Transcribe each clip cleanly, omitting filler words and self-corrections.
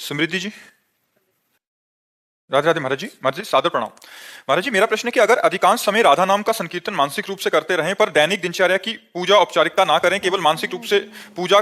समृद्धि जी। राधे राधे महाराज जी। महाराज जी सादर प्रणाम। महाराज जी मेरा प्रश्न है कि अगर अधिकांश समय राधा नाम का संकीर्तन मानसिक रूप से करते रहें पर दैनिक दिनचर्या की पूजा औपचारिकता ना करें, केवल मानसिक रूप से पूजा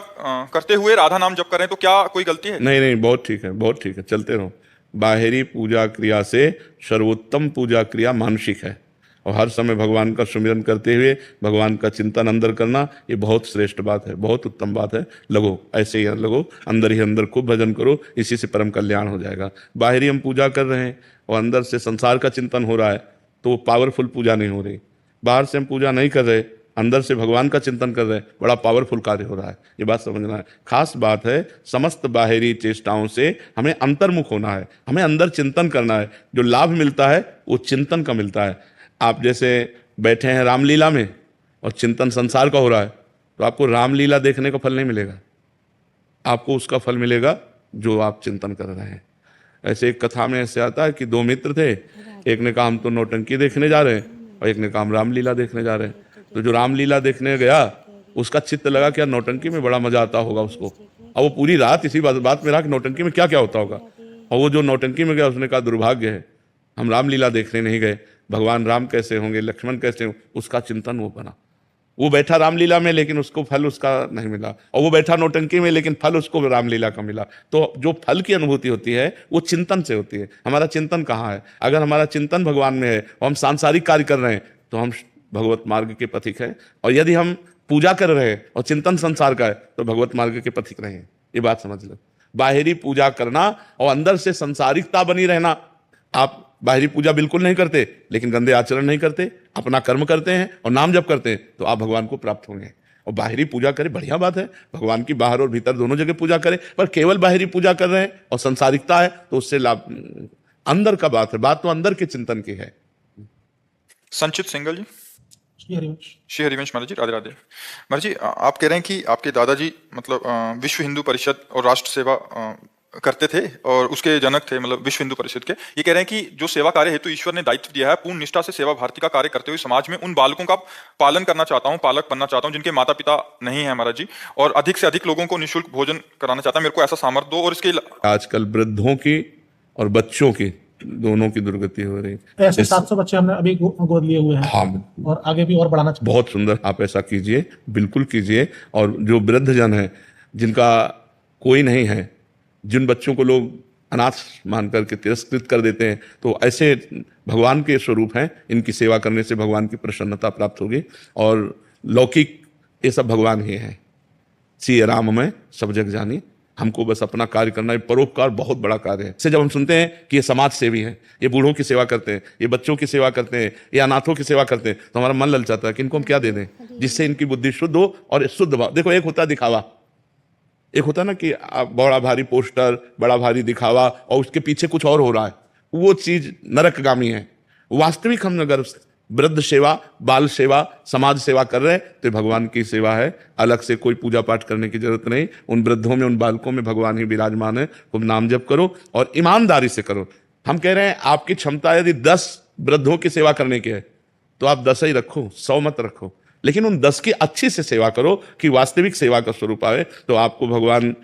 करते हुए राधा नाम जप करें, तो क्या कोई गलती है? नहीं नहीं, बहुत ठीक है, बहुत ठीक है, चलते रहो। बाहरी पूजा क्रिया से सर्वोत्तम पूजा क्रिया मानसिक है, और हर समय भगवान का सुमिरन करते हुए भगवान का चिंतन अंदर करना, ये बहुत श्रेष्ठ बात है, बहुत उत्तम बात है। लगो ऐसे ही लगो, अंदर ही अंदर खूब भजन करो, इसी से परम कल्याण हो जाएगा। बाहरी हम पूजा कर रहे हैं और अंदर से संसार का चिंतन हो रहा है, तो वो पावरफुल पूजा नहीं हो रही। बाहर से हम पूजा नहीं कर रहे, अंदर से भगवान का चिंतन कर रहे हैं, बड़ा पावरफुल कार्य हो रहा है। ये बात समझना है, खास बात है। समस्त बाहरी चेष्टाओं से हमें अंतर्मुख होना है, हमें अंदर चिंतन करना है। जो लाभ मिलता है वो चिंतन का मिलता है। आप जैसे बैठे हैं रामलीला में और चिंतन संसार का हो रहा है, तो आपको रामलीला देखने का फल नहीं मिलेगा, आपको उसका फल मिलेगा जो आप चिंतन कर रहे हैं। ऐसे एक कथा में ऐसे आता है कि दो मित्र थे, एक ने कहा हम तो नौटंकी देखने जा रहे हैं, और एक ने कहा हम रामलीला देखने जा रहे हैं। तो जो रामलीला देखने गया उसका चित्त लगा कि यार नौटंकी में बड़ा मजा आता होगा उसको, और वो पूरी रात इसी बात में रहा कि नौटंकी में क्या क्या होता होगा। और वो जो नौटंकी में गया उसने कहा दुर्भाग्य है, हम रामलीला देखने नहीं गए, भगवान राम कैसे होंगे, लक्ष्मण कैसे होंगे, उसका चिंतन वो बना। वो बैठा रामलीला में लेकिन उसको फल उसका नहीं मिला, और वो बैठा नौटंकी में लेकिन फल उसको रामलीला का मिला। तो जो फल की अनुभूति होती है वो चिंतन से होती है। हमारा चिंतन कहाँ है? अगर हमारा चिंतन भगवान में है और हम सांसारिक कार्य कर रहे हैं तो हम भगवत मार्ग के पथिक हैं, और यदि हम पूजा कर रहे हैं और चिंतन संसार का है तो भगवत मार्ग के पथिक नहीं है। ये बात समझ लो। बाहरी पूजा करना और अंदर से संसारिकता बनी रहना। आप बाहरी पूजा बिल्कुल नहीं करते लेकिन गंदे आचरण नहीं करते, अपना कर्म करते हैं और नाम जप करते हैं, तो आप भगवान को प्राप्त होंगे। और बाहरी पूजा करें, बढ़िया बात है, भगवान की बाहर और भीतर दोनों जगह पूजा करें, पर केवल बाहरी पूजा कर रहे हैं और संसारिकता है तो उससे लाभ अंदर का बात है। बात तो अंदर के चिंतन की है। संचित सिंगल जी। श्री हरिवंश महाराज जी। राधे राधे। महाराज जी आप कह रहे हैं कि आपके दादाजी मतलब विश्व हिंदू परिषद और राष्ट्र सेवा करते थे और उसके जनक थे, मतलब विश्व हिंदू परिषद के। ये कह रहे हैं कि जो सेवा कार्य हेतु ईश्वर ने दायित्व दिया है, पूर्ण निष्ठा से सेवा भारती का कार्य करते हुए समाज में उन बालकों का पालन करना चाहता हूँ, पालक बनना चाहता हूँ जिनके माता पिता नहीं है महाराज जी, और अधिक से अधिक लोगों को निःशुल्क भोजन कराना चाहता है। मेरे को ऐसा सामर्थ्य दो। और इसके आजकल वृद्धों की और बच्चों की दोनों की दुर्गति हो रही है। ऐसे 700 बच्चे हमने अभी गोद लिए हुए हैं। हाँ, और आगे भी और बढ़ाना चाहिए। बहुत सुंदर, आप ऐसा कीजिए, बिल्कुल कीजिए। और जो वृद्ध जन है जिनका कोई नहीं है, जिन बच्चों को लोग अनाथ मान करके तिरस्कृत कर देते हैं, तो ऐसे भगवान के स्वरूप हैं, इनकी सेवा करने से भगवान की प्रसन्नता प्राप्त होगी। और लौकिक ये सब भगवान ही हैं। सिय राम में सब जग जानी। हमको बस अपना कार्य करना है। परोपकार बहुत बड़ा कार्य है। से जब हम सुनते हैं कि ये समाज सेवी हैं, ये बूढ़ों की सेवा करते हैं, ये बच्चों की सेवा करते हैं, ये अनाथों की सेवा करते हैं, तो हमारा मन ललचाता है कि इनको हम क्या दे दें जिससे इनकी बुद्धि शुद्ध हो और शुद्ध भाव। देखो, एक होता है दिखावा, एक होता है ना कि बड़ा भारी पोस्टर, बड़ा भारी दिखावा और उसके पीछे कुछ और हो रहा है, वो चीज नरकगामी है। वास्तविक हम अगर वृद्ध सेवा, बाल सेवा, समाज सेवा कर रहे हैं तो भगवान की सेवा है। अलग से कोई पूजा पाठ करने की जरूरत नहीं। उन वृद्धों में, उन बालकों में भगवान ही विराजमान है। खूब नाम जप करो और ईमानदारी से करो। हम कह रहे हैं आपकी क्षमता यदि 10 वृद्धों की सेवा करने की है तो आप 10 ही रखो, 100 मत रखो, लेकिन उन 10 की अच्छी से सेवा करो कि वास्तविक सेवा का स्वरूप आए। तो आपको भगवान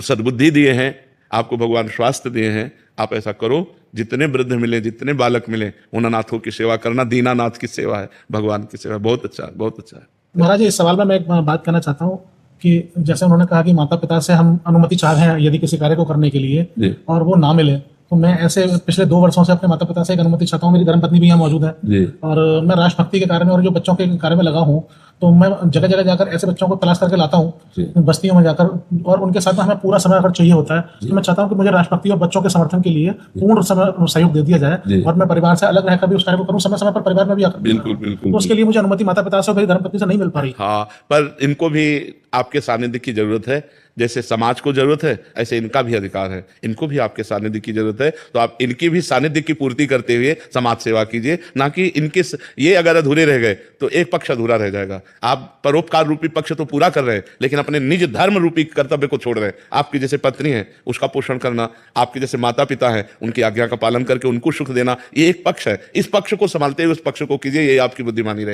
सद्बुद्धि दिए हैं, आपको भगवान स्वास्थ्य दिए हैं, आप ऐसा करो। जितने वृद्ध मिले, जितने बालक मिले, उन अनाथों की सेवा करना दीनानाथ की सेवा है, भगवान की सेवा। बहुत अच्छा है, बहुत अच्छा है। महाराज इस सवाल में मैं एक बात कहना चाहता हूँ कि जैसे उन्होंने कहा कि माता पिता से हम अनुमति चाह रहे हैं यदि किसी कार्य को करने के लिए और वो ना मिले, तो मैं ऐसे पिछले 2 वर्षों से अपने माता पिता से एक अनुमति चाहता हूँ। मेरी धर्मपत्नी भी यहाँ मौजूद है और मैं राष्ट्रभक्ति के कार्य में और जो बच्चों के कार्य में लगा हूँ, तो मैं जगह जगह जाकर ऐसे बच्चों को तलाश करके लाता हूँ, बस्तियों में जाकर, और उनके साथ में हमें पूरा समय अगर चाहिए होता है तो मैं चाहता हूँ कि मुझे राष्ट्रभक्ति और बच्चों के समर्थन के लिए पूर्ण समय सहयोग दे दिया जाए और मैं परिवार से अलग रहकर भी उस कार्य को करूँ, समय समय पर परिवार में भी आकर। बिल्कुल बिल्कुल। तो उसके लिए मुझे अनुमति माता पिता से और मेरी धर्मपत्नी से नहीं मिल पा रही। हाँ, पर इनको भी आपके सानिध्य की जरूरत है। जैसे समाज को जरूरत है, ऐसे इनका भी अधिकार है, इनको भी आपके सानिध्य की जरूरत है। तो आप इनकी भी सानिध्य की पूर्ति करते हुए समाज सेवा कीजिए, ना कि इनके ये अगर अधूरे रह गए तो एक पक्ष अधूरा रह जाएगा। आप परोपकार रूपी पक्ष तो पूरा कर रहे हैं लेकिन अपने निज धर्म रूपी कर्तव्य को छोड़ रहे हैं। आपकी जैसे पत्नी है उसका पोषण करना, आपके जैसे माता पिता है उनकी आज्ञा का पालन करके उनको सुख देना, ये एक पक्ष है। इस पक्ष को संभालते हुए उस पक्ष को कीजिए, ये आपकी बुद्धिमानी रहे।